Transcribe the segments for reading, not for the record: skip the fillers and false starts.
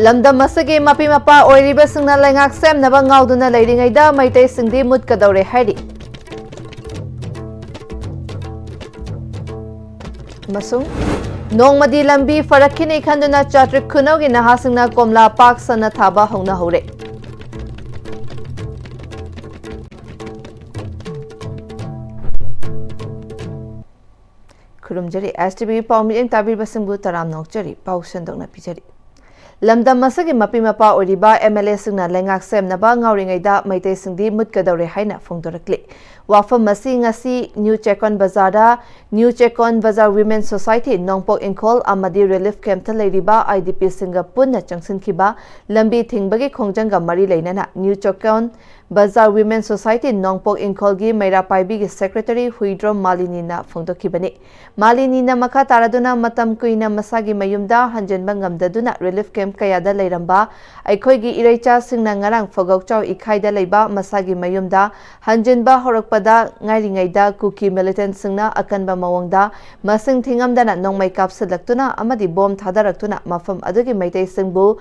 Lamdam masagi mapi mapa oiriba singna lengak sem naba ngauduna leiringaida maitai singdi mutkadaure haidi. Masung Nongmadi lambi farakkini khanduna chatrik khunaugi nahasingna komla pak sana thaba hongna hore. Kurumjari STB Paumi ing tabir basingbu taram nokjari pausan dongna pijari. Lamdam masagi mapi mapa oriba MLA singna lengak sem naba ngauringaida maitai singdi mutkadaure haina phongdorakli. Wafam masi ngasi New Chekon Bazar New Chekon Bazar Women Society Nongpok Inkol amadi relief camp ta leiriba IDP singa punna changsinkiba lambi thingbagi khongjanga mari leinana New Chekon Bazar Women Society Nongpok Inkol gi Meira Paibi gi Secretary Huidrom Malini na phongdokibani. Malini na makha taraduna matam kuina masagi mayumda hanjenba ngamdaduna relief camp kayada leiramba aikhoi gi iraicha singna ngarang fogokchau ikhaida leiba masagi mayumda hanjenba horakpada ngairingaida kuki militant singna akanba mawangda masing thingamdana nongmai kapsalaktuna amadi bom thadaraktuna mafam adugi maitai singbu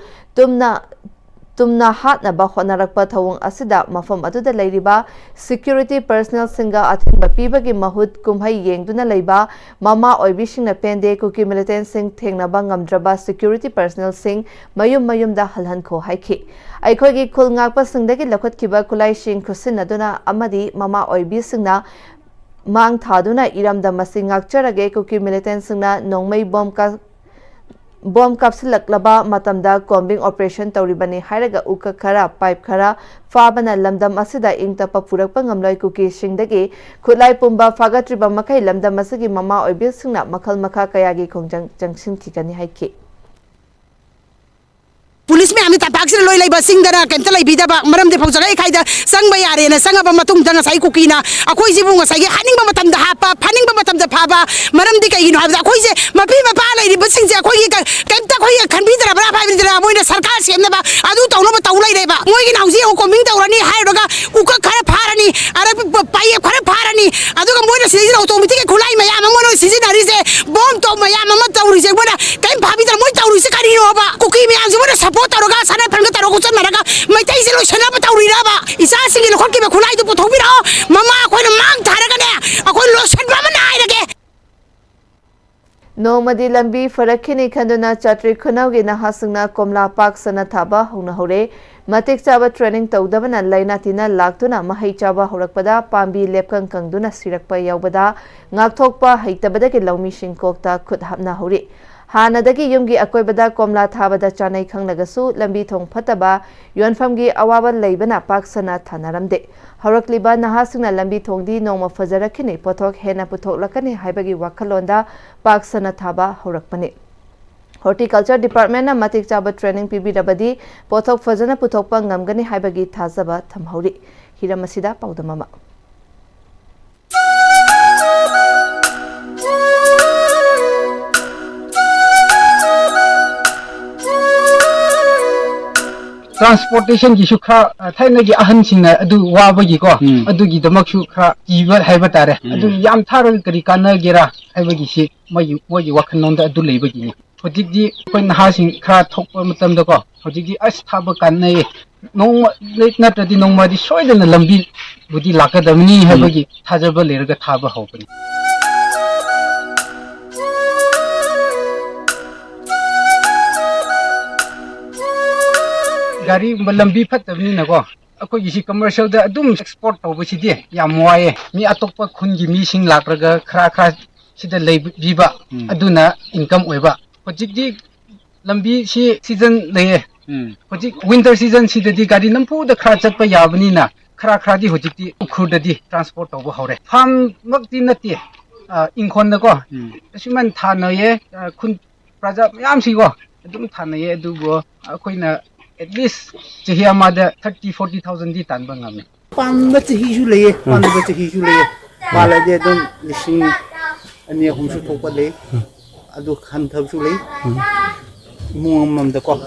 tumna hatna ba honarakpa thawung asida mafam aduda leiriba security personnel singa athinba pibagi mahut kumhai yengduna leiba mama oibisingna pende kuki militant sing thengnaba ngamdraba security personnel sing mayum da halhan kho haiki aikhogi khulngakpa singdagi lakhatkiba kulai sing khusinaduna amadi mama oibisingna mang thaduna iramda masingak charage kuki militant singna nongmai bom kapsilaklaba matamda combing operation tawribani hairaga uka khara pipe khara fabana lamdam asida ingtapa purakpa ngamloi kuki singdagi khulai pumba fagatriba makai lamdam asigi mama oibil singna makhal makha kayagi khongjang jangsin kikani haiki police में हमें तापाक्स लोई लाई busing दरा Kenta लाई बिदा बा मरम दे फौज gai खाइदा संग बा यारे ना संग बा मतुंग दंग साई कुकीना अखोई जिबु nga साई हानिंग बा मतम दा हापा फानिंग बा मतम दा फाबा मरम दे कई नो हाबदा अखोई जे मपी मपा लाई बसिंग जे अखोई केंता खोई खनबी दरा बरा फाबी दरा मोइना सरकार सेमना बा अदु तौनो बा तौलाई रे बा मोइ gi नाउजी ओ कोमिंग तौरनी हाइरोगा उका खरे फारनी अरे पाइए खरे फारनी अदुगा मोइना सिजि ऑटोमेटिक खुलाई मया ममनो सिजि नरी से बम तो मया मम तौरी से बोना केम फाबी दरा मोइ तौरी से करी नो बा कुकी में आज बोना support तौरगा sana phanga taro kuchan naraga maitai se lo sana batauri ra ba isa singi lo khon ki ba khulai du puthok bi ra mama khoi na mang tharaga ne akhoi lo san ba ma nai rage Nomadi lambi farakkini khanduna chatri khunaugi nahasingna komla pak sana thaba hongna hore matik chaba training tawdabana laina tina laktuna mahai chaba horakpada pambi lepkang kangduna sirakpa yaubada ngakthokpa haitabada ki lawmi singkokta khut hapna hore Hanadagi yumgi akoibada komla thabada chanai khanglagasu lambi thong phataba yonfamgi awaba leibana paksana thanaramde harakliba nahasingna lambi thongdi nongma fajarakhini pothok hena puthoklakani haibagi wakhalonda paksana thaba horakpani Horticulture Department na matik chaba training pibirabadi pothok fajana puthokpa ngamgani haibagi thajaba thamhauri hiramasida paudamama Transportation ki shukha thaina gi ahan singna adu waba gi ko adu gi damak shukha jiba haiba tare adu yam thara kari kana gira haiba gi si moi wakhan nonda adu leiba gi ni hojik di koi naha sing kha thokpa matam da ko hojik di as thaba kanna ye nong na tadi nong ma di soidana lambi budi lakadamni haiba gi thajaba lerga thaba hawpani Gari lambi phatabni na ko akoi gi commercial da adum export tawba sidi yam waye mi atokpa khungi mi sing lakraga khra sida leibiba aduna income oiba hojik di lambi si season leye hojik winter season sida di gari nampu da khra chatpa yabni na khra di hojik di ukhur da di transport tawba hore farm makti nati inkhon da ko asiman thanaye khun praja yam si ko adum thanaye adugo akoina at least Chihia mother 30-40,000 di tan bangami. Pan baca hisu leh, pan baca hisu leh. Malah dia tu lising ani aku mesti thok leh. Adu khan thab su leh. Muam mam dah kau.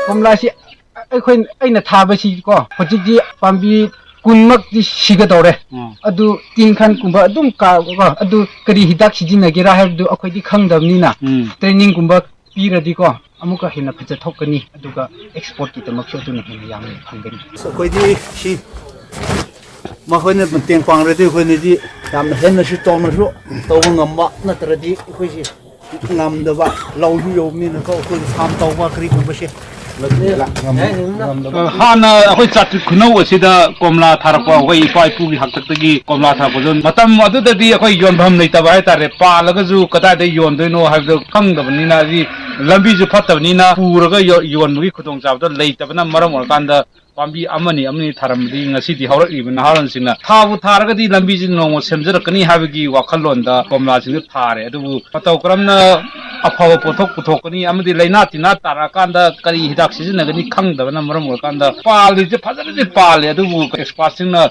Komla si, aku ini thaba si kau. Hojik di pambi kunmak di sigadore adu tingkhan kumba adum ka adu kari hidak sijinagera habdu akhoi di khangdamni na training kumba piradi ko amuka hina phaja thokani aduga export ki tamak so tuni hina yang phangani so koi di si ma khoi ne teng pang re di khoi ne di yam hen na si tong na so to ngam ba na tra di khoi si ngam da ba lau yu yo mi na ko khoi sam to ba kri kumba si hana akhoi chat khunau asida komla tharakwa hoi pai pu gi haktak gi komla tha ko jon matam adu da di akhoi yon bham nei ta ba ta re pa laga ju kata de yon de no ha do khang da ni na ji lambi ju phat ta ni na puraga yon gi khutong chab da lei ta bana maram or kan da pambi amani tharam di ngasi di hawrak ibn haran singna thabu tharaga di lambi ji no semjar kani habigi wakhalon da komla sing thare adu pataw kramna apaw pothok puthokani amadi leina tina tara kan da kari hidak sijinagani khangdabana maram or kan da pali je phajara je pali adu experting na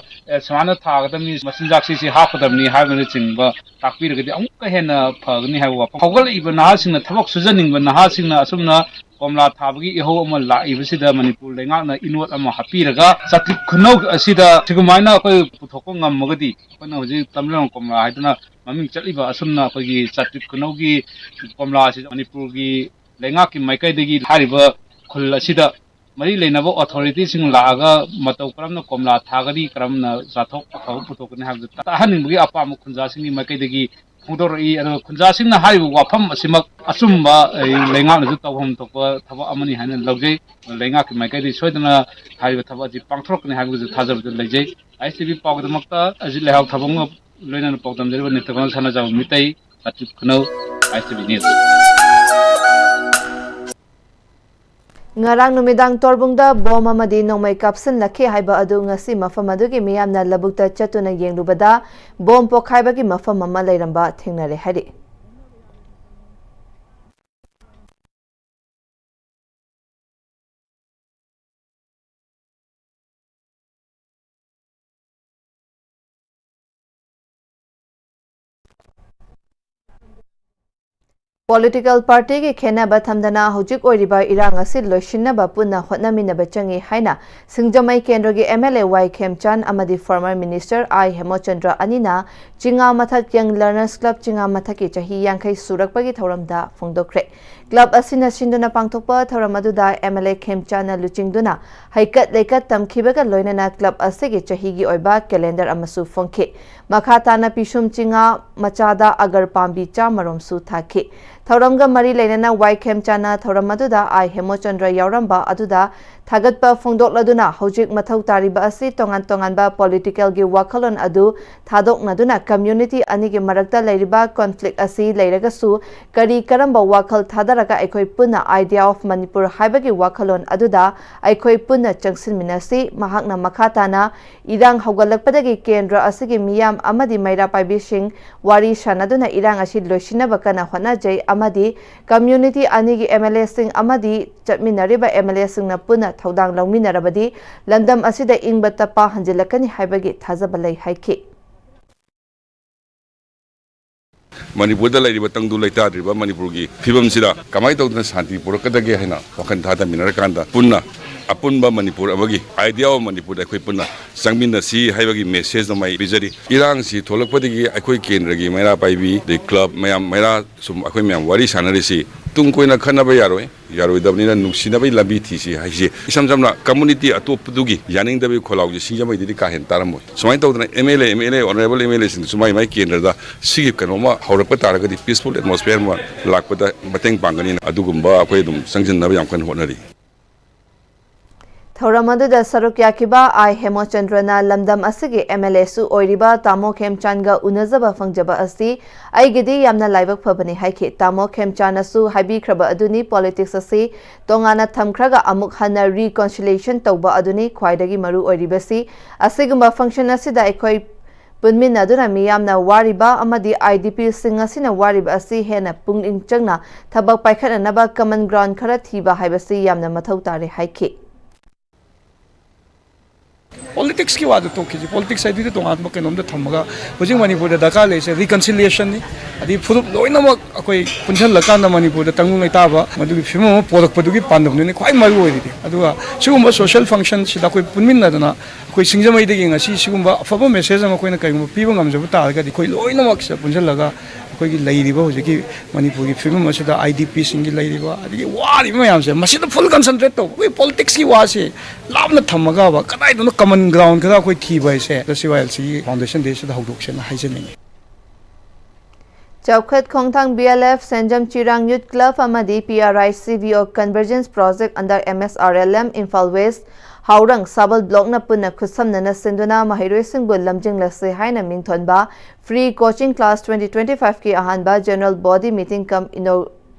samana thagadami masinjak si hapdamni habani chingba takpiragadi amukka hena phagni hawa phawgal ibn ha singna thabak sujaning ban ha singna asumna komla thabagi iho ama laibasida manipur lengakna inwat ama hapiraga satlik khunau asida sigumaina koi puthoko ngammagadi kana hoji tamlang komla haiduna maming chaliba asumna koi satlik khunau gi komla asida manipur gi lengak ki maikai degi hariba khul asida mari leinabo authority sing laaga matau karamna komla thagadi karamna jathok puthokni habda tahaningi apam khunja singni maikai degi Mudori ado kunja singna haribu wafam simak asumba lengak na tawham tokpa thaba amani hana lawjai lengak ki maikai di soidana haribu thaba ji pangthrok ni haribu thajab lejai ICB pawdamakta aji lehak thabang loina pawdam jeriba nitagona sana jaw mitai satip khunau ICB news ngarang numidang torbungda bom amadi nomai kapsin lakhe haiba adu ngasi mafam adugi miyamna labukta chatuna yenglubada bom pokhaibagi mafam ama leiramba thengnare hari Political party ki khenaba thamdana hojik oiriba irang asi loishinaba punna hotnaminaba changi haina singjamai kendra gi MLA Y Khemchan amadi former minister I Hemochandra anina chinga mathak young learners club chinga mathaki chahi yankai surakpagi thoramda phongdokre club asina sinduna pangthokpa thoramadu MLA Khemchan luchingduna haikat leikat tamkhibaga loinana club asigi chahi gi oiba calendar amasu phongkhe makhatana pisum chinga machada agar pambi cha marom su thakhe Thauramga Mari Lenana Y Khemchana Thauramadu I Hemochandra Yauramba Aduda Thagatpa Phongdokladuna Hojik Mathau Tariba Asi Tongan-tonganba political gi wakhalon adu thadoknaduna community anigi marakta leiriba conflict asi leiragasu kari karamba wakhal thadaraga aikoi punna idea of Manipur haibagi wakhalon aduda aikoi punna changsinminasi mahakna makhatana irang haugalakpadagi kendra asigi miyam amadi maira paibising wari shanaduna irang asi loisinaba kana honajai amadi community anigi MLA sing amadi chatminariba MLA sing na punna thaudang lawminarabadi landam asida ingba tapa hanjilakani haibagi thajaba lei haiki Manipur da lairi batang du laita driba Manipur gi phibam sida kamai tawdna shanti purakadage haina wakhan thada minarakanda punna apunba Manipur abagi idea of Manipur da khoi punna sangminna si haibagi message mai bijari irang si tholakpadigi akhoi kendragi maira paibi the club mayam maira sum akhoi mayam wari sanari si tung koina khanaba yaroi dabnina nungsinaba lambi thisi haisi isamjamna community atopdugi yaning dabi kholauji singjamai didi ka hen taramoi somai tawdna MLA honorable MLA sin sumai mai kendra sigip kanoma haurakpa taragadi peaceful atmosphere ma lakpada bateng pangani adugumba akhoi dum sangjinna yam kan honari Thauramadu saruk yakiba I Hemochandrana lamdam asigi MLA su oiriba Tamo Khemchanga unazaba fangjaba asi aigidi yamna laibak phabani haiki Tamo Khemchana su habi khraba aduni politics asi tongana thamkhraga amuk hana reconciliation tawba aduni khwaidagi maru oiribasi asigumba function asida ekoi punmin aduna miyamna wariba amadi IDP singasina wariba asi hena punging changna thabak paikhatna naba common ground khara thiba haibasi yamna mathau tare haiki politics की वाद तो किसी politics side भी तो आत्मा के नोमदे थमगा मुझे मणिपुर दरकार ले से reconciliation नि अदी फुरुप लोइना मक अकोई पुंछल लकान मणिपुर तंगु नैताबा मदुगी फिमो पोरक पदुगी पांदबने ख्वाइ मरु ओइदि अदुगा सिगुम्बा सोशल फंक्शन सिदा कोई पुनमिनदना कोई सिंगजमै देगी ngasi सिगुम्बा अफबा मेसेज अमा कोइना कइगुम पीबा ngamजबु तारगदि कोई लोइना मक से पुंछल लगा कोई लाइरिबा होजकी मणिपुर की फिल्म मसिदा आईडीपी सिंगी लाइरिबा अदि वारि मयाम से मसिदा फुल कंसंट्रेट तो कोई पॉलिटिक्स की वासे लाबना थमगा बा कदाइ दनो कॉमन ग्राउंड कदा कोई थीबा से सिवाइएलसी फाउंडेशन देश दा हौदोक्सन हाइजनिंग चौखट खोंगथांग BLF Senjam Chirang youth club अमदी PRI CVO convergence project under MSRLM Imphal west Haorang Sabal block न पुनः खुसमनना सिंधुना महिरोइसिंगबु लमजिंगलसे हाइना मिंथोनबा फ्री कोचिंग क्लास 2025 की अहानबा general body meeting cum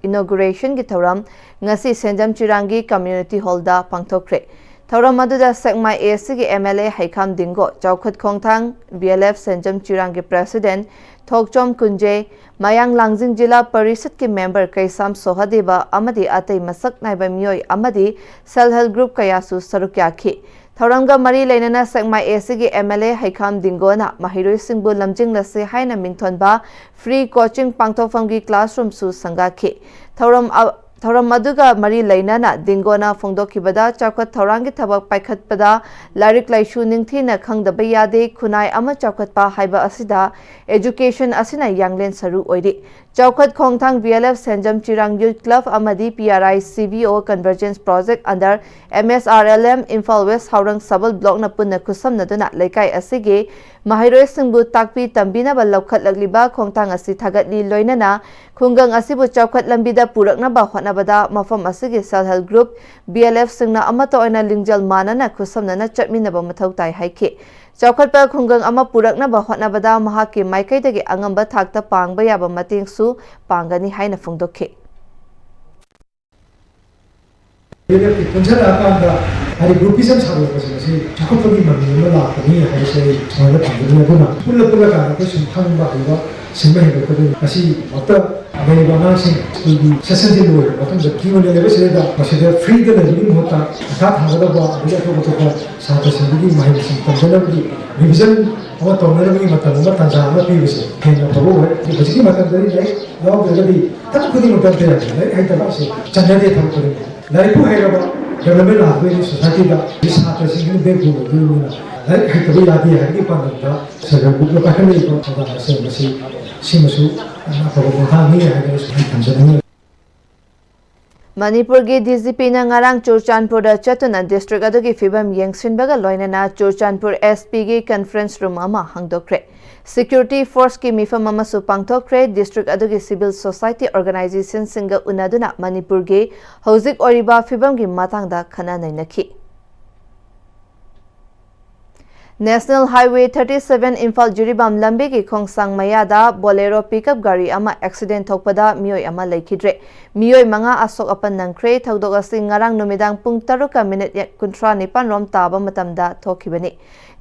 inauguration की थौरम ngasi सेंजम चिरांगी कम्युनिटी हॉल दा पांगथोखरे थौरम मदुदा सेक्मा AC की MLA हाइखाम दिंगो चौखट खोंगथांग BLF सेंजम चिरांग के प्रेसिडेंट थोकचोम कुंजे मयांग लांगजिंग जिला परिषद के मेंबर कैसाम सोहदेबा अमदी अतई मसक नाइबा मियोय अमदी सेल्फ हेल्प ग्रुप कयासु सरुक याखी थौरंगा मरी लेनना सेक्मा AC की MLA हाइखाम दिंगोना महिरोइ सिंगबु लमजिंग लसे हाइना मिंथोनबा फ्री कोचिंग पांगथोफम की क्लासरूम सु संगाखी थौरम मदुगा मरी लेनना दिंगोना फोंदोखिबदा चौखट थौरांगी थबक पाइखतपदा लारिक लाइसु निंगथीना खंगदबा यादे खुनाई अमा चौखटपा हाइबा असिदा एजुकेशन असिना यांगलेन सरु ओइरि चौखट खोंगथांग BLF Senjam Chirang youth club अमदी PRI CVO convergence project under MSRLM Imphal west Haorang Sabal block न पुनः खुसमनदुना लेकाई असिगे महिरोइ सिंगबु ताकपी तंबिनबा लौखटलगलिबा खोंगथांग असि थागतली लोइनना खुंगंग असिबु चौखट लंबिदा पुरकनबा होनबदा मफम असिगे सेल्फ हेल्प ग्रुप BLF सिंगना अमत ओइना लिंगजल मानना खुसमनना चटमिनबा मथौ ताई हाइखे चौखटपा खुंगंग अमा पुरकनबा होनबदा Mahake माइकैदगे अंगंबा थाकता पांगबा याबा मतेंगसु पांगनी हाइना फोंदोखे hari groupism sabu ko se chakopagi mami ma la pani hai se chhana phangna duna pulla ka ko sum thang ba ba simba he ko asi ata bai bana se di session di lo atam da kiwa le le se da se da free da ni hota tha tha da ba ya ko ko sa ta se di mai se ta da di revision awa to na ni mata ma ta ja ma pi se ke na ba bo ki ba ki mata da ni lai yo ga di ta ko di mata da hai ta ba se channa de tham ko lai ko hai ba development आदमी society का इस हाथ से इन देख को दूर है कभी यादी है कि पंद्रह सरकार को पकड़ नहीं को सदा से मसी सिमसु ना को था नहीं है कि कंसर्न मणिपुर की DGP ना ngarang चुरचानपुर चतुना डिस्ट्रिक्ट अदुगी फिबम येंगसिनबगा लोइनना चुरचानपुर SP की कॉन्फ्रेंस रूम अमा हंगदोक्रे सिक्योरिटी फोर्स की मिफम अमसु पांगथोक्रे डिस्ट्रिक्ट अदुगी सिविल सोसाइटी ऑर्गेनाइजेशन सिंग उनादुना मणिपुर की हौजिक ओरिबा फिबम की मातांगदा खना नैनखी नेशनल हाईवे 37 इम्फाल जिरीबाम लंबी की खोंगसांग मयादा बोलेरो पिकअप गाड़ी अमा एक्सीडेंट थोकपदा मियोय अमा लेखिद्रे मियोय मंगा असोक अपन नंख्रे थौदोक असि ngarang नुमिदांग पुंग 3:29 रोम ताबा मतमदा थोखिबनी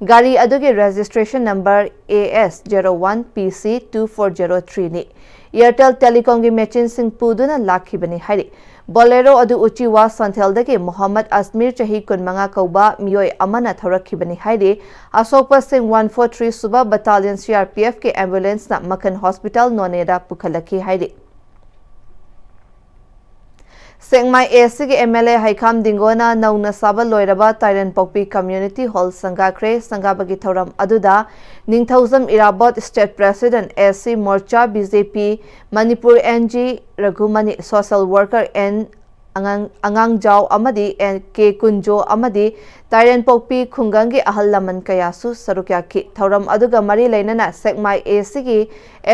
गाड़ी अदुगी रजिस्ट्रेशन नंबर AS01PC2403 नि एयरटेल टेलीकॉम की मैचिन सिंह पुदुना लाखिबनी हाइरि बोलेरो अदु उचिवा संथेलदगी मोहम्मद अस्मीर चही कुनमंगा कौबा मियोय अमना थौरखिबनी हाइरि अशोक सिंह 143 सुबा बटालियन CRPF के एम्बुलेंस ना मखन हॉस्पिटल नोनेदा पुखलखी हाइरि सेंगमाई AC के MLA हाइखाम दिंगोना नौना साबा लोइरबा ताइरन पोकपी कम्युनिटी हॉल संगाख्रे संगाबगी थौरम अदुदा Ningthoujam Irabot state president SC Morcha BJP Manipur NG Raghumani social worker N अंगांग जाओ अमदी के कुंजो अमदी ताइरन पोकपी खुंगंगी अहल लमन कयासु सरुक्याखी थौरम अदुगा मरी लेनना सेंगमाई AC की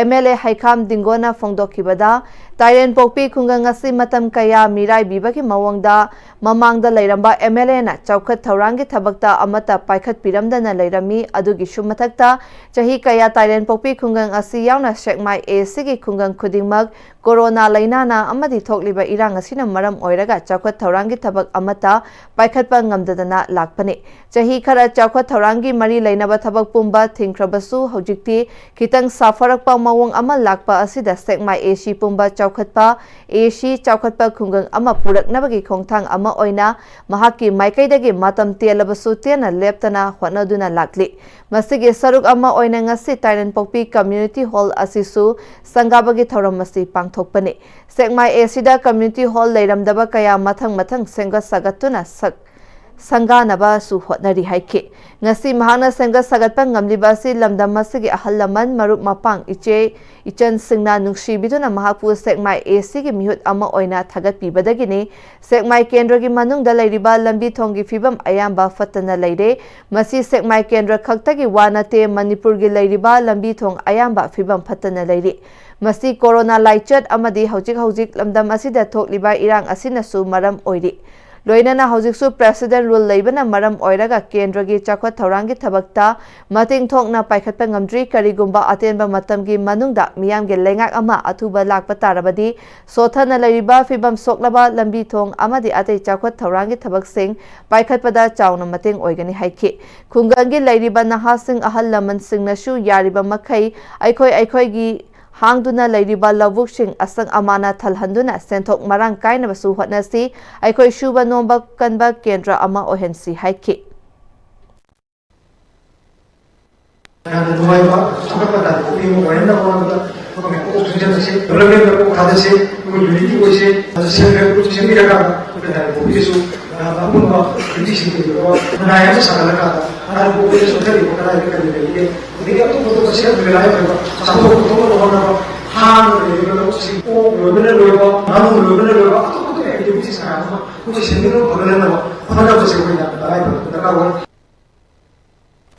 MLA हाइखाम दिंगोना फोंदोखिबदा ताइरन पोकपी खुंगंगसी मतम कया मिराई बीबगी मवंगदा ममांगदा लेरंबा MLA ना चौखट थौरांगी थबकता अमता पाइखत पिरमदना लेरमी अदुगी शुमथक्ता चही कया ताइरन पोकपी खुंगंग असि यावना सेंगमाई AC की खुंगंग खुदिंगमक कोरोना लैनाना अमदी थोकलिबा इरांग असिना मरम ओइरगा चौखट थौरांगी थबक अमता पाइखतपा ngamdadana lakpani chahi khara chawkhat thorangi mari leinaba thabak pumba thingkrabasu hojikti kitang safarakpa mawong ama lakpa asida sekmai AC pumba chawkhatpa AC chawkhatpa khungang ama puraknabagi khongthang ama oina mahaki maikaidagi matam telabasu tena leptana hwanaduna lakli masigi saruk ama oina ngasi Tainan Pokpi Community Hall asisu sangabagi thoram masi pangthokpani sekmai AC Community Hall leiramdaba kaya mathang senga sagatuna sanganaba su hotnari haike ngasi mahana senga sagatpa ngamliba si lamdam masigi ahallaman marup mapang ichan singna nungshi biduna mahapu sekmai AC gi mihut ama oina thagat pibadagini sekmai kendra gi manungda leiriba lambi thongi fibam ayamba fatana leire masi sekmai kendra khaktagi wanate Manipur gi leiriba lambi thong ayamba fibam fatana leire masi corona laichat amadi hojik lamdam asida thokliba irang asinasu maram oiri loinana hojiksu president rule leibana maram oiraga kendragi chakwa thorangi thabakta mating thokna paikhatpa ngamdri karigumba atenba matamgi manungda miyamge lengak ama athuba lakpa tarabadi sothana leiriba fibam soklaba lambi thong amadi atei chakwa thorangi thabaksing paikhatpada chauna mating oigani haiki khungangi leiriba nahasing ahal laman singnasu yariba makhai aikhoi gi hangduna leiriba lavuksing asang amana thalhanduna senthok marang kaina basu hotnasi aikhoi shuba nomba kanba kendra ama ohensi haiki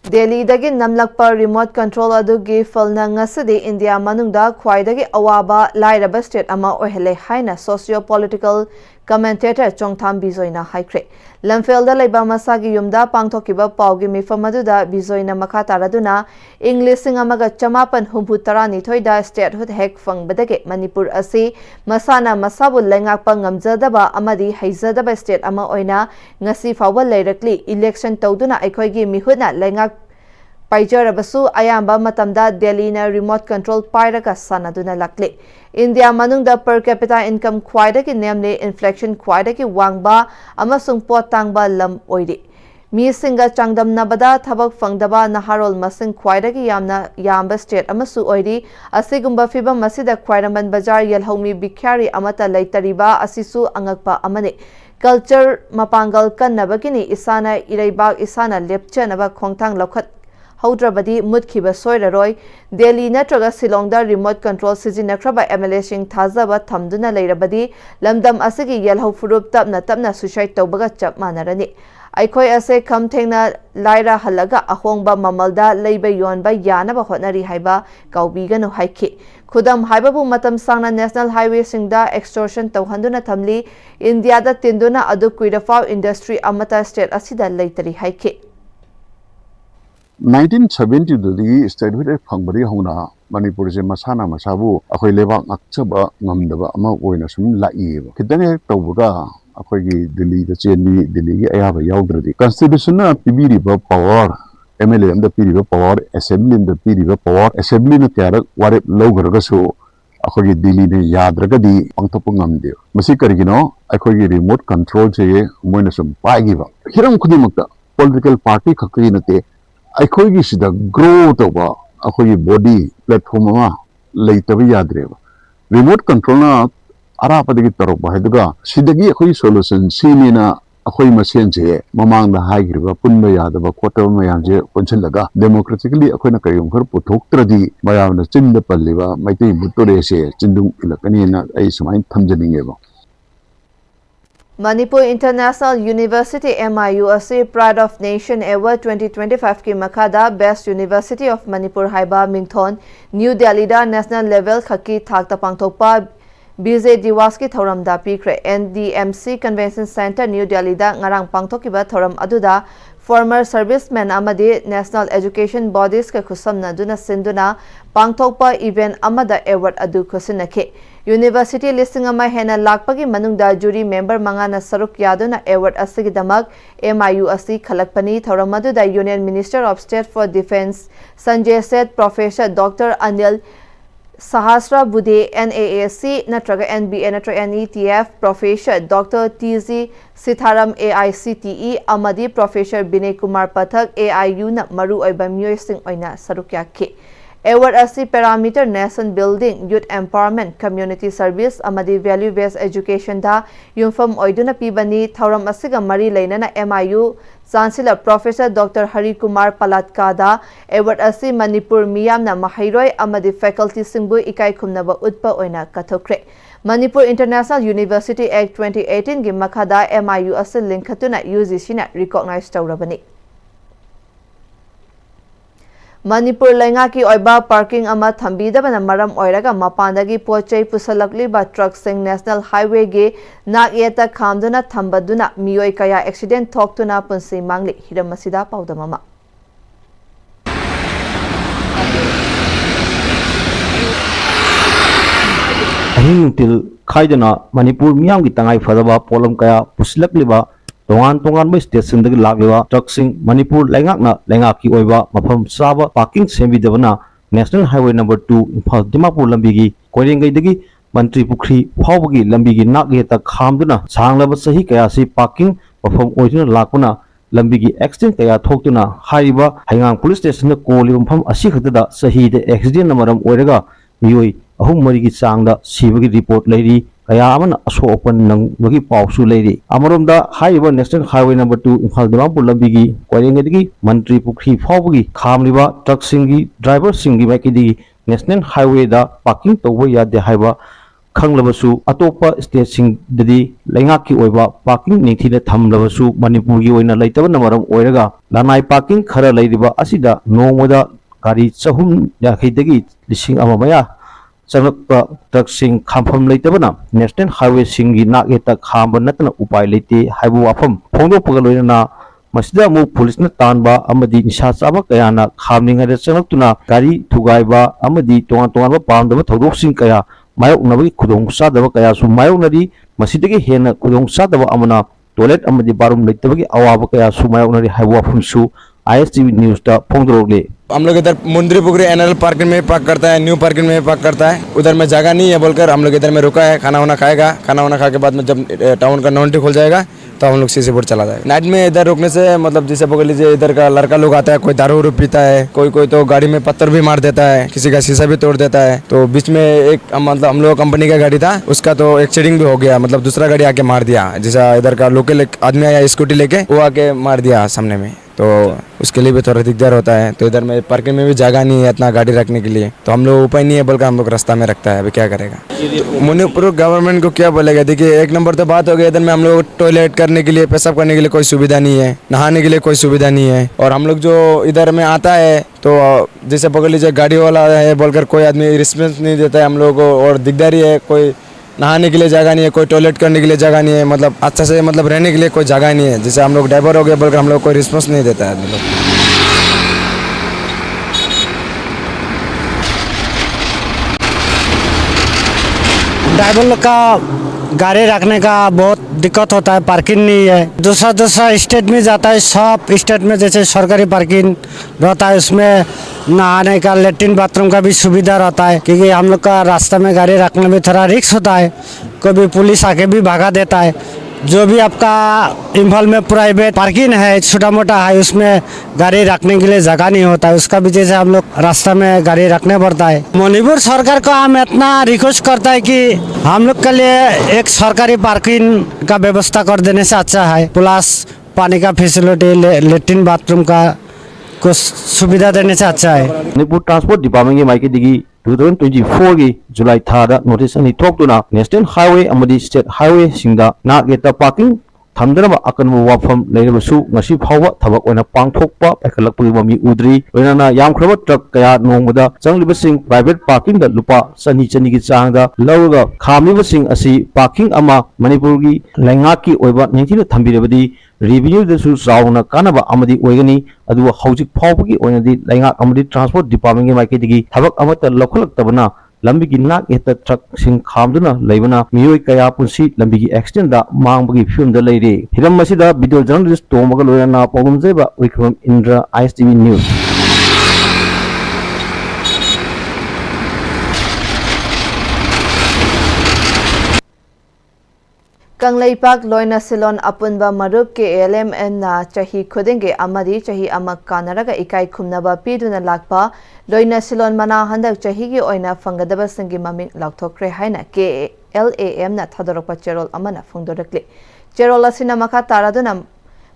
Delhi dagi namlakpa remote control adugi falna ngasadi India manungda khwaidagi awaba lairaba state ama ohele haina socio-political commentator Chongtham Bizoina haikre lamfelda leiba masagi yumda pangthokiba paugi mifamaduda Bizoina makha taraduna English amaga chamapan humputara thoida statehood hek fangbadage Manipur asi masana masabu lengakpa ngamjadaba amadi haizadaba state ama oina ngasi fawal leirakli election tawduna aikhoigi mihuna lengak Paijarabasu ayamba matamda Delhi na remote control pairaga sanaduna lakli India manungda per capita income khwaidagi namely inflation khwaidagi wangba amasung pot tangba lam oiri mi singa changdamnabada thabak fangdaba naharol masing khwaidagi yamba state amasu oiri asigumba fibam masida khwairaman bazar yelhomi bikyari amata leitariba asisu angakpa amane culture mapangal kannabagini isana iraibak isana lepchanaba khongthang lokhat Haudrabadi Mutkiba Soiraroi, Delhi Natraga Silongda remote control Sizinacraba MLA Sing Tazaba Tamduna Lairabadi, Lamdam Asigi Yelho Furup Tapna Sushai Tobaga Chap Manarani. Aikoi Ase Kamtena Laira Halaga Ahongba Mamalda Labor Yonba Yanaba Hotnari Haiba, Gaubiga no Haiki. Kudam Haibabu Matam Sangna National Highway Singda Extortion Tauhanduna Tamli, India da Tinduna Adu Kuidafau Industry Amata State Asida Laitari Haiki. 1970 statehood phangbari hona Manipur je masana masabu akhoi lebak akchaba ngamdaba ama oina sum laiba kitane tawga akhoi gi Delhi da chenni Delhi gi ayaba yaudradi constitution na pibiri ba power MLA am da pibiri ba power assembly da pibiri ba power assembly na tyara warep lawgarga so akhoi gi Delhi ne yadraga di pangthopu ngamde masi karigino akhoi gi remote control je moina sum paigiba hiram khudimakta political party khakri nate अखोई सिदा grow तब अखोई body platform मा लेतब याद्रेब remote control ना अरापदगी तरफ है सिदगी अखोई solution सीनीना अखोई मसेन से ममांग दा हाइग्रिबा पुनबा यादब कोटब मयाम जे कोनछलगा डेमोक्रेटिकली अखोइना करियम खर पुथोक्त्रदी मयामना चिंद पल्लिबा मैतै बुतोरे से चिंदुं इलकनीना आई समाइन थमजनिंगेबा Manipur International University MIU ase Pride of Nation Award 2025 ki makada Best University of Manipur haiba mingthon New Delhi da national level khaki thakta pangthokpa BJ Diwas ki thoram da pikre NDMC Convention Center New Delhi da ngarang pangthokiba thoram aduda former servicemen amadi national education bodies ka khusamna duna sinduna pangthokpa event amada award adu khosinakhe University listing ama hena lakpagi manungda jury member mangana saruk yaduna award asigidamak MIU asi khalakpani thoramadu Union Minister of State for Defence Sanjay Seth Professor Dr. Anil Sahasra Bude NAAC natraga NBA natraga NETF Professor Dr. TZ Sitharam AICTE amadi Professor Binay Kumar Pathak AIU na maru oiba myoising oina sarukya ke Award asi parameter nation building, youth empowerment, community service, amadi value based education da yumfam oiduna pibani thauram asiga mari leinana MIU Chancellor Professor Dr. Hari Kumar Palatka da award asi Manipur miyamna mahairoi amadi faculty singbu ikai khumnaba utpa oina kathokre Manipur International University Act 2018 gi makhada MIU asi linkhatuna UGC na recognize tawrabani Manipur lenga ki oiba parking ama thambidabana maram oiraga mapandagi pochai pusalakliba truck sing national highway ge nagyeta khamduna thambaduna miyoi kaya accident thoktuna punsi mangli hiramasida paudamama Ahing til khaidana Manipur miyam ki tangai fadaba polam kaya puslakliba tongan ba station dagi laglewa truck sing Manipur lenga ki oiba mafam saba parking sembi dabana National Highway number 2 Imphal Dimapur lambigi koirengai dagi Mantri Pukri phawbagi lambigi nagyeta khamduna sanglaba sahi kaya si parking mafam oiduna lakpuna lambigi accident kaya thoktuna haiba Haingang police station ko limpham asi khada sahi de accident namaram oiraga miyoi ahum mari gi changda sibagi report leiri kaya amana aso open nang bagi pausu leiri amaromda haiba National Highway number 2 Imphal Dimapur lambigi koirengai Mantri Pukri phawbagi khamliba truck singi driver singi maikidi National Highway da parking tawba yade haiba khanglabasu atopa state sing dadi lengaki oiba parking ningthina thamlabasu Manipur gi oina leitaba namaram oiraga lanai parking khara leiriba asida nomoda gari chahum yakhidagi lising amamaya Sanakpa truck sing khampham leitabana National Highway singi nagyeta khamba natna upai leite haibu wafam phongdo pagaloina masida mu police na tanba amadi nisha chaba kayana khamninga de chanaktuna gari thugaiba amadi tongan ba pamdaba thodok sing kaya mayok nabagi khudong sadaba kaya su mayok nari masidagi hena khudong sadaba amana toilet amadi barum leitabagi awaba kaya su mayok nari haibu wafam su ISTV News ता फोंगरोगले हम लोग इधर मुंद्री पुगरी NL parking में park करता है new parking में park करता है उधर में जगह नहीं है बोलकर हम लोग इधर में रुका है खाना वाना खाएगा खाना वाना खा के बाद में जब टाउन का नॉन्टी खुल जाएगा तो हम लोग सीसी बोर्ड चला जाएगा नाइट में इधर रुकने से मतलब जैसे पकड़ लीजिए इधर का लड़का लोग आता है कोई दारू उरू पीता है कोई तो गाड़ी में पत्थर भी मार देता है किसी का शीशा भी तोड़ देता है तो बीच में एक मतलब हम लोग कंपनी का गाड़ी था उसका तो एक्सीडेंट भी हो गया मतलब दूसरा गाड़ी आके मार दिया जैसा इधर का लोकल आदमी आया स्कूटी लेके वो आके मार दिया सामने में तो उसके लिए भी थोड़ा दिक्कत होता है तो इधर में पार्किंग में भी जगह नहीं है इतना गाड़ी रखने के लिए तो हम लोग उपाय नहीं है बोलकर हम लोग रास्ता में रखता है अभी क्या करेगा मणिपुर गवर्नमेंट को क्या बोलेगा देखिए एक नंबर तो बात हो गई इधर में हम लोग टॉयलेट करने के लिए पेशाब करने के लिए कोई सुविधा नहीं है नहाने के लिए कोई सुविधा नहीं है और हम लोग जो इधर में आता है तो जैसे पकड़ लीजिए गाड़ी वाला है बोलकर कोई आदमी रिस्पॉन्स नहीं देता है हम लोग को और दिकदारी है कोई नहाने के लिए जगह नहीं है कोई टॉयलेट करने के लिए जगह नहीं है मतलब अच्छा से मतलब रहने के लिए कोई जगह नहीं है जैसे हम लोग ड्राइवर हो गए बोलकर हम लोग कोई रिस्पॉन्स नहीं देता है आदमी लोग ड्राइवर लोग का गाड़ी रखने का बहुत दिक्कत होता है पार्किंग नहीं है दूसरा स्टेट में जाता है सब स्टेट में जैसे सरकारी पार्किंग रहता है उसमें नहाने का लेट्रिन बाथरूम का भी सुविधा रहता है क्योंकि हम लोग का रास्ता में गाड़ी रखने में थोड़ा रिस्क होता है कभी पुलिस आके भी भगा देता है जो भी आपका इम्फाल में प्राइवेट पार्किंग है छोटा मोटा है उसमें गाड़ी रखने के लिए जगह नहीं होता है उसका वजह से हम लोग रास्ता में गाड़ी रखने पड़ता है मणिपुर सरकार को हम इतना रिक्वेस्ट करता है कि हम लोग के लिए एक सरकारी पार्किंग का व्यवस्था कर देने से अच्छा है प्लस पानी का फैसिलिटी लेट्रिन बाथरूम का कुछ सुविधा देने से अच्छा है मणिपुर ट्रांसपोर्ट डिपार्टमेंट के माइके दिगी 2024 की जुलाई थादा नोटिस अनि थोक्तुना नेशनल हाईवे अमदी स्टेट हाईवे सिंगदा नागेता पार्किंग ꯊꯝꯗꯅꯕ ꯑꯀꯟꯕ ꯋꯥꯐꯝ ꯂꯩꯔꯕꯁꯨ ꯉꯁꯤ ꯐꯥꯎꯕ ꯊꯕꯛ ꯑꯣꯏꯅ ꯄꯥꯡꯊꯣꯛꯄ ꯄꯥꯏꯈꯠꯂꯛꯄꯒꯤ ꯃꯃꯤ ꯎꯗ꯭ꯔꯤ ꯂꯣꯏꯅꯅ ꯌꯥꯝꯈ꯭ꯔꯕ ꯇ꯭ꯔꯛ ꯀꯌꯥ ꯅꯣꯡꯃꯗ ꯆꯪꯂꯤꯕꯁꯤꯡ ꯄ꯭ꯔꯥꯏꯚꯦꯠ ꯄꯥꯔꯀꯤꯡꯗ ꯂꯨꯄꯥ ꯆꯅꯤꯒꯤ ꯆꯥꯡꯗ ꯂꯧꯔꯒ ꯈꯥꯝꯂꯤꯕꯁꯤꯡ ꯑꯁꯤ ꯄꯥꯔꯀꯤꯡ ꯑꯃ ꯃꯅꯤꯄꯨꯔꯒꯤ ꯂꯩꯉꯥꯛꯀꯤ ꯑꯣꯏꯕ ꯅꯤꯡꯊꯤꯅ ꯊꯝꯕꯤꯔꯕꯗꯤ ꯔꯦꯚꯤꯅ꯭ꯌꯨꯗꯁꯨ ꯆꯥꯎꯅ ꯀꯥꯟꯅꯕ ꯑꯃꯗꯤ ꯑꯣꯏꯒꯅꯤ ꯑꯗꯨꯕꯨ ꯍꯧꯖꯤꯛ ꯐꯥꯎꯕꯒꯤ ꯑꯣꯏꯅꯗꯤ ꯂꯩꯉꯥꯛ ꯑꯃꯗꯤ ꯇ꯭ꯔꯥꯟꯁꯄꯣꯔꯠ ꯗꯤꯄꯥꯔꯠꯃꯦꯟꯒꯤ ꯃꯥꯏꯀꯩꯗꯒꯤ ꯊꯕꯛ ꯑꯃꯠꯇ ꯂꯧꯈꯠꯂꯛꯇꯕꯅ ꯂꯝꯕꯤꯒꯤ ꯅꯥꯛ ꯌꯦꯠꯇ ꯇ꯭ꯔꯛꯁꯤꯡ ꯈꯥꯝꯗꯨꯅ ꯂꯩꯕꯅ ꯃꯤꯑꯣꯏ ꯀꯌꯥ ꯄꯨꯟꯁꯤ ꯂꯝꯕꯤꯒꯤ ꯑꯦꯛꯁꯤꯗꯦꯟꯇ ꯃꯥꯡꯕꯒꯤ ꯐꯤꯕꯝꯗ ꯂꯩꯔꯤ ꯍꯤꯔꯝ ꯑꯁꯤꯗ ꯚꯤꯗꯤꯑꯣ ꯖꯔꯅꯦꯂꯤꯁꯠ ꯇꯣꯝꯕꯒ ꯂꯣꯏꯅꯅ ꯄꯥꯎꯗꯝꯖꯩꯕ ꯎꯏꯈ꯭ꯔꯝ ꯏꯟꯗ꯭ꯔ ISTV news Kanglaipak loina silon apunba marup ke ALMN na chahi khudinge amadi chahi amak kanaraga ikai khumnaba piduna lakpa loina silon mana handak chahi gi oina fangadaba singi maming lakthokre haina ke LAM na thadorokpa cherol amana phongdorakli cherol asina makha taraduna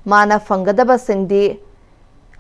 mana fangadaba singdi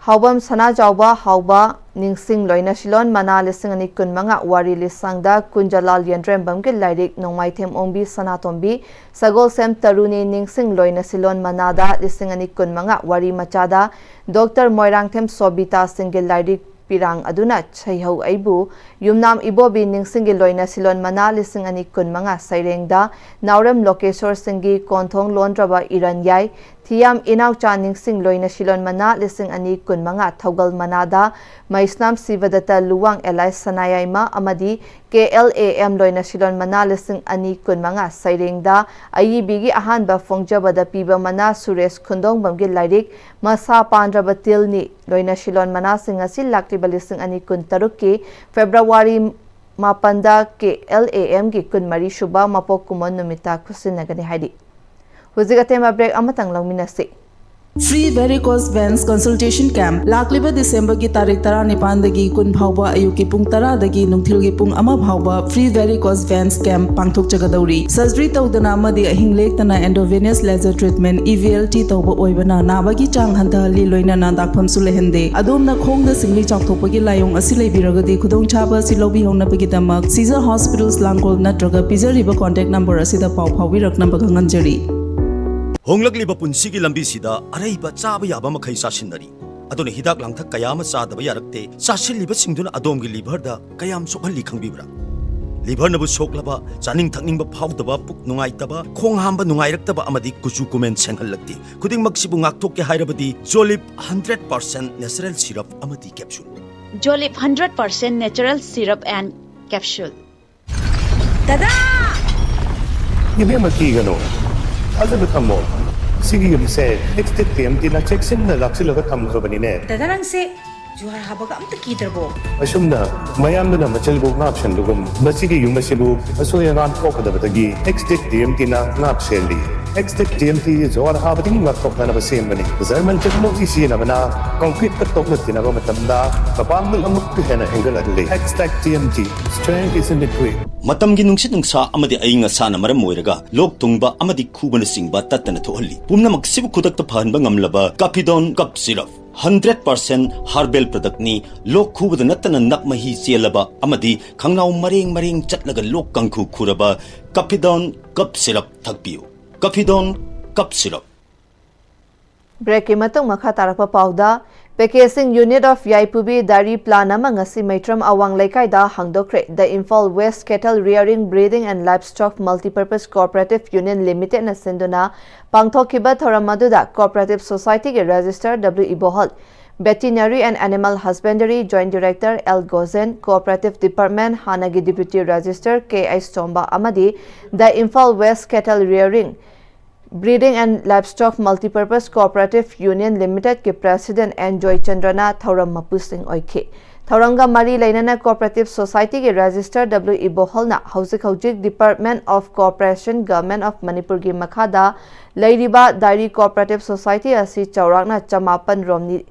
Haubam sana jauba hauba ningsing loina silon mana lising ani kunmanga wari lisangda kunjalal yendrem bamge lairik nongmaithem ombi sanatombi sagol sem taruni ningsing loina silon manada lising ani kunmanga wari machada Dr. Moirangthem Sobita single lairik pirang aduna chaihau aibu yumnam ibobi ningsingi loina silon mana lising ani kunmanga sairengda naurem lokesor singi konthong londraba iran yai Thiam inaw cha ningsing loina silon mana lising ani kunmanga thogal manada maisnam sivadata luwang elai sanayaima amadi KLAM loina silon mana lising ani kunmanga sairengda ayibigi ahanba fongjabada piba mana Suresh Khundong bamgi lairik masa pandraba tilni loina silon mana singasi lakliba lising ani kun tarukki February mapanda KLAM gi kunmari shuba mapok kumon numita kusinagani haidi Huzigatema break amatang langminasi. Free varicose veins consultation camp lakliba December ki tarik tara nipandagi kun bhauba ayuki pung tara dagi nungthilgi pung ama bhauba free varicose veins camp pangthok chagadauri surgery tawdana amadi ahing lektana endovenous laser treatment EVLT tawba oibana nabagi chang hantali loina na dakpham sulehende adomna khongda singli chakthopagi layong asi leibiragadi khudong chaba silobi hongna pagi damak Caesar Hospitals Langkol natraga pizariba contact number asida pau phawi rakna baganganjari Honglakliba punsigi lambi sida araiba chaba yaba makhai sasinari aduna hidak langthak kayama chadaba yarakte sasilliba singduna adomgi liver da kayam sokhalli khangbibra liver nabu soklaba chaning thakningba phawdaba puk nungaitaba khong hamba nungairaktaba amadi kuchu kumen senghallakti khuding maksibu ngakthokke hairabadi Jolip 100% natural syrup amadi capsule Jolip 100% natural syrup and capsule Dada Ibe makigano Alda tamo sige yumse next Pm-Istv na checksin na laksilaga tamko banine Dada nang se juhar habaga amta kiderbo asumna mayam na machalbo option dugum masigi yumasibu asoya nan kokadabagi next Pm-Istv na napselli next Pm-Istv juhar habading makokna na basem bani German technology sina bana concrete ka tokna tinago matamda kapang amuk pihena angle adli next Pm-Istv strength is in the quick Matamgi nungsit nungsa amadi ayinga sana maram moiraga lok tungba amadi khubana singba tatana thohalli pumna maksibu khudakta phanba ngamlaba Capidon cup syrup 100% herbal product ni lok khubada natana nakmahi chelaba amadi khangnau mareng chatlaga lok kangkhu khuraba Capidon cup syrup thakpiu Capidon cup syrup Break matung makha tarakpa pauda Packaging Unit of Yaipubi Dari Planama ngasi Maitram Awang Laikai da hangdokre the Imphal West Cattle Rearing Breeding and Livestock Multipurpose Cooperative Union Limited na sinduna pangthokiba thoramadu Cooperative Society ke Register W Ibohol Veterinary and Animal Husbandry Joint Director L Gozen Cooperative Department Hanagi Deputy Register K I Stomba Amadi the Imphal West Cattle Rearing Breeding and Livestock Multipurpose Cooperative Union Limited ke President N. Joy Chandrana Thauram Mapusing Oike. Thauranga Mari Lainana Cooperative Society ke Register W. Iboholna Haujik Department of Cooperation Government of Manipur ki Makhada Lairiba Dairy Cooperative Society asi Chaurangna Chamapan Romni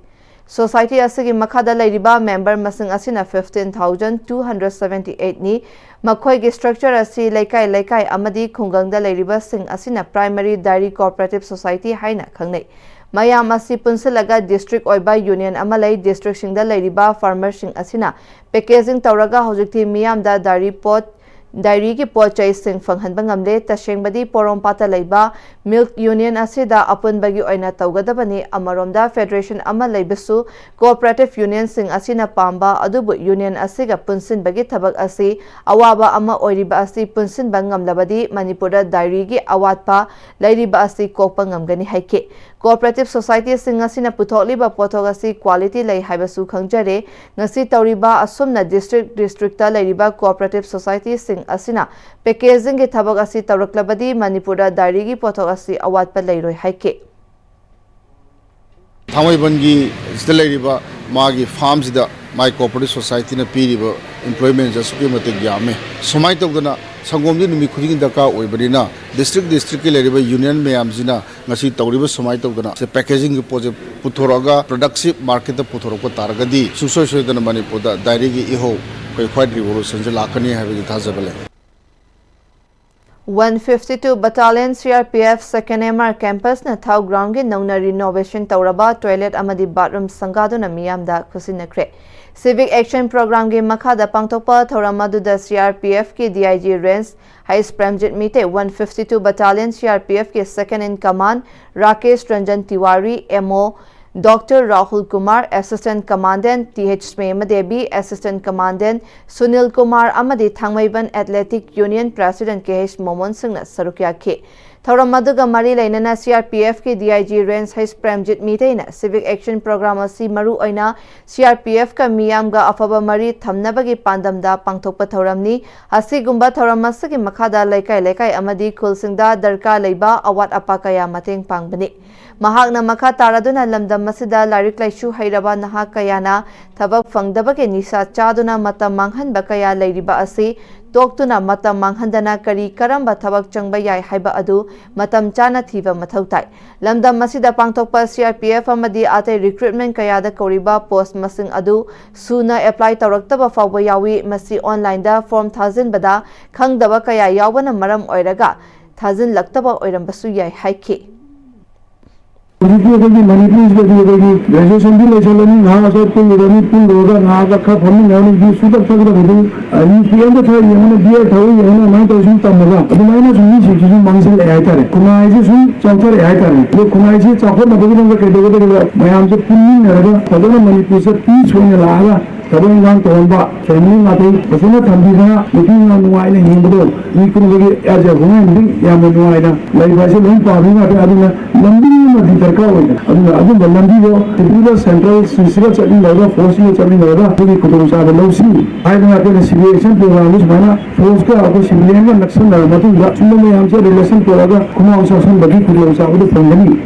Society asigi makhada lairiba member masing asina 15,278 ni makhoi gi structure asi laikai amadi khungangda lairiba sing asina primary dairy cooperative society haina khangnei mayam asi punsilaga district oiba union amalai district singda lairiba farmer sing asina packaging tawraga hojikthi miyam da dairy pot Diary ki pochai sing fanghanba ngamle tashengbadi porompata leiba milk union asida apun bagi oina tawgadabani amaromda federation ama leibasu cooperative union sing asina pamba adubu union asiga punsin bagi thabak asi awaba ama oiriba asi punsin bangam labadi Manipura diary gi awatpa leiriba asi kokpa ngamgani haike cooperative society sing asina putholiba pothogasi quality lei haibasu khangjare ngasi tawriba asumna district ta leiriba cooperative society sing asina packaging ge thabak asi tawraklabadi Manipura diary gi pothogasi awatpa leiroi haike Thamaibangi Stelariba Magi Farms the my cooperative society na piriba employment just matik yame somai tawdana sangomdi numi khuding daka oibarina district ke leriba union mayamjina ngasi tawriba somai tawdana se packaging ge project puthoroga productive market ta puthoroko targadi susoi soidana Manipur diary gi iho koi khwad revolution je lakani habi thajabale 152 Battalion CRPF Second MR Campus na Thau Ground gi nongna renovation tawraba toilet amadi bathroom sangaduna miyamda khusinakre Civic Action Program gi makhada pangtokpa thoramadu CRPF ki DIG range High Premjit Mite 152 Battalion CRPF ki Second in Command Rakesh Ranjan Tiwari MO Dr. Rahul Kumar, Assistant Commandant, TH Smema Devi, Assistant Commandant, Sunil Kumar Amadi Thangmaiban Athletic Union President KH Momon Singh Sarukya Ke. Thoramaduga Mari Lainana CRPF ke DIG Range High Premjit Miteina Civic Action Program asi Maru Oina CRPF ka Miyamga Afaba Mari Thamnabagi Pandamda Pangthokpa Thoramni Hasigumba Thoramasagi Makhada Laikai Amadi Kulsingda Darka Leiba Awat Apakaya Mateng Pangbani Mahakna Makha Taraduna Lamdam Masida Larik Laishu Hairaba Naha Kayana Thabak Fangdabake Nisa Chaduna Mata Manghan Bakaya Lairiba asi Toktuna Matam Manghandana Kari Karamba Thabak Changbaya Haiba Adu Matam Chana Thiva Mathautai Lamdam Masida Pangtokpa CRPF Amadi Ate Recruitment Kayada Koriba Post Masing Adu Suna Apply Taraktaba Fawba Yawi Masi Online da Form 1000 Bada Khangdaba Kaya Yawana Maram Oiraga 1000 Laktaba Oirambasu Yai Haike graduation भी ले चलो नहीं यहाँ सब तो इधर तुम रोगा यहाँ का खा फमी नहीं भी सुधर सकता है तो ये पीएम तो था ये मैंने दिया था ये मैंने मैं तो इसमें तब मगा अब मैंने सुनी चीज़ जो मंगल ऐड करे कुमाई जी सुन चौथर ऐड करे ये कुमाई जी चौथर न बगल में कहते कहते मैं हमसे पुण्य नहीं रहेगा तब ना मणिपुर से 30 होने लगा तब इंसान तो हम बा फैमिली आते बस ना ठंडी ना लेकिन ना नुआई नहीं हिंदू ये कुछ लगे ऐसे होने नहीं या मैं नुआई ना लाइफ ऐसे नहीं पावी ना अभी ना लंबी में भीतर का होगा अभी लंबी वो पूरा सेंट्रल सिलसिला चलने लगा फोर्स में चलने लगा तो ये कुछ साथ लौसी आज ना अपने सिविलियन प्रोग्राम में माना फोर्स का आपको सिविलियन का नक्शा ना मतलब सुनने में हमसे रिलेशन प्रोग्राम कुमार शासन बगी कुछ साथ तो फंगनी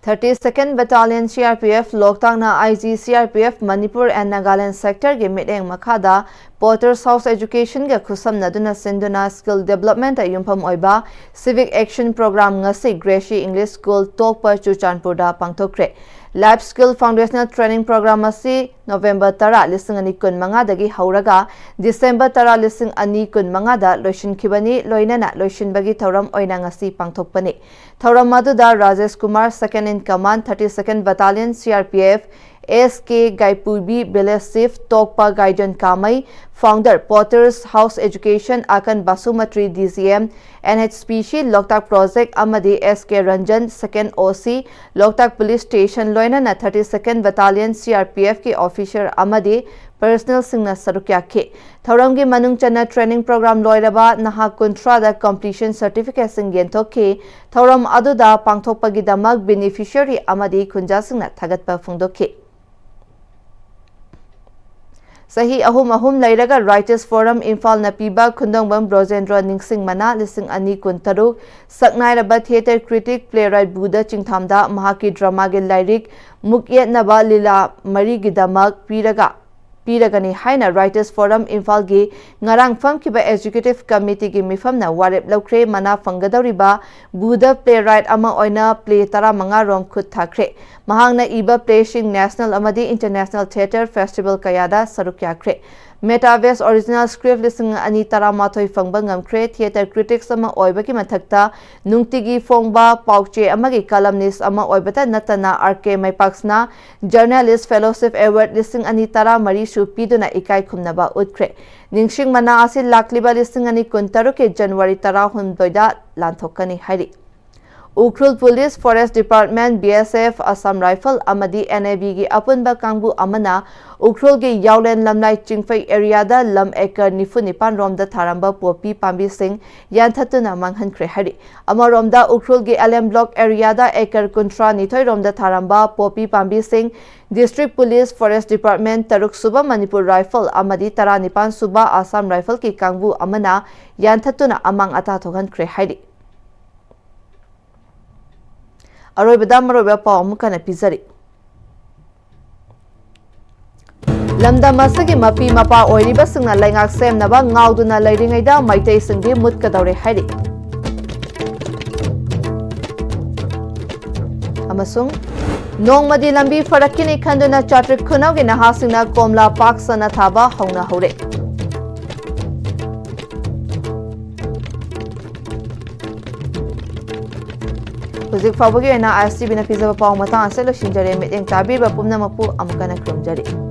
32nd Battalion CRPF Loktangna IG CRPF Manipur and Nagaland sector ge miteng makhada Potter's House Education ge khusam naduna senduna skill development ayumpham oiba Civic Action Program ngasi Gracie English School Tokpa Chuchanpur da pangthokre Life Skill Foundational Training Program asi November 10 2015 dagi hauraga December 10 2015 da loishinkhibani loinana loishinbagi thoram oina ngasi pangthokpani thoram maduda Rajesh Kumar second in command 32nd Battalion CRPF SK Gaipubi Belesif Tokpa Gaijan Kamai Founder Potter's House Education Akan Basumatri DCM NHPC Loktak Project Amadi SK Ranjan Second OC Loktak Police Station Loinana 32nd Battalion CRPF ki officer Amadi Personal Singna Sarukya ke Thoramgi Manung Chana Training Program Loiraba Naha Kuntra da Completion Certificate Singyen Thoke Thoram Aduda Pangthokpagi Damak Beneficiary Amadi Kunja Singna Thagatpa Fungdoke Sahi ahum lairaga Writers Forum Imphal na piba Khundongbam Brojendra Ningsing Mana lising ani kuntaruk Saknairaba Theatre Critic Playwright Buddha Chingthamda Mahaki Drama ge Lyric Mukyet Naba Lila Mari Gidamak Piragani Haina Writers Forum Imphal gi ngarang famkiba Executive Committee gi mifamna warep lokre mana fangadoriba Buddha Playwright ama oina play tara manga rom khut thakre Mahangna iba playing national amadi international theatre festival kayada sarukyakre Metaverse Original Script lising ani taramatoi fangba ngamkre theater critics ama oibaki mathakta nungtigi fongba pauche amagi columnist ama oibata natana RK Maipaksna Journalist Fellowship Award lising ani tara mari su piduna ikai khumnaba utkre ningsing mana asil lakliba lising ani kuntaru ke January tara hundoida lanthokani hairi Ukhrul Police Forest Department BSF Assam Rifle amadi NAB gi apunba kangbu amana Ukhrul gi Yaulen Lamlai Chingfai area da lam ekar nifunipan romda tharamba popi pambi sing yanthatuna manghan khre hari amaromda Ukhrul gi LM block area da ekar kuntra nithoi romda tharamba popi pambi sing District Police Forest Department Taruk Suba Manipur Rifle amadi Taranipan Suba Assam Rifle ki kangbu amana yanthatuna amang ata thogan khre hari Aroibada maroiba paw mukana pizari Lamda masagi mapi mapa oiriba singna laingak semnaba ngauduna lairingaida maitei singdi mutkadaure hairi Amasung Nongmadi lambi farakini khanduna chatrik khunawgi nahasingna komla paksana thaba hauna hore Huzik fawagi na ISTV na pizza pa pawng matang aselo shinjare met yang tabi ba pumna mapu amukana krumjari.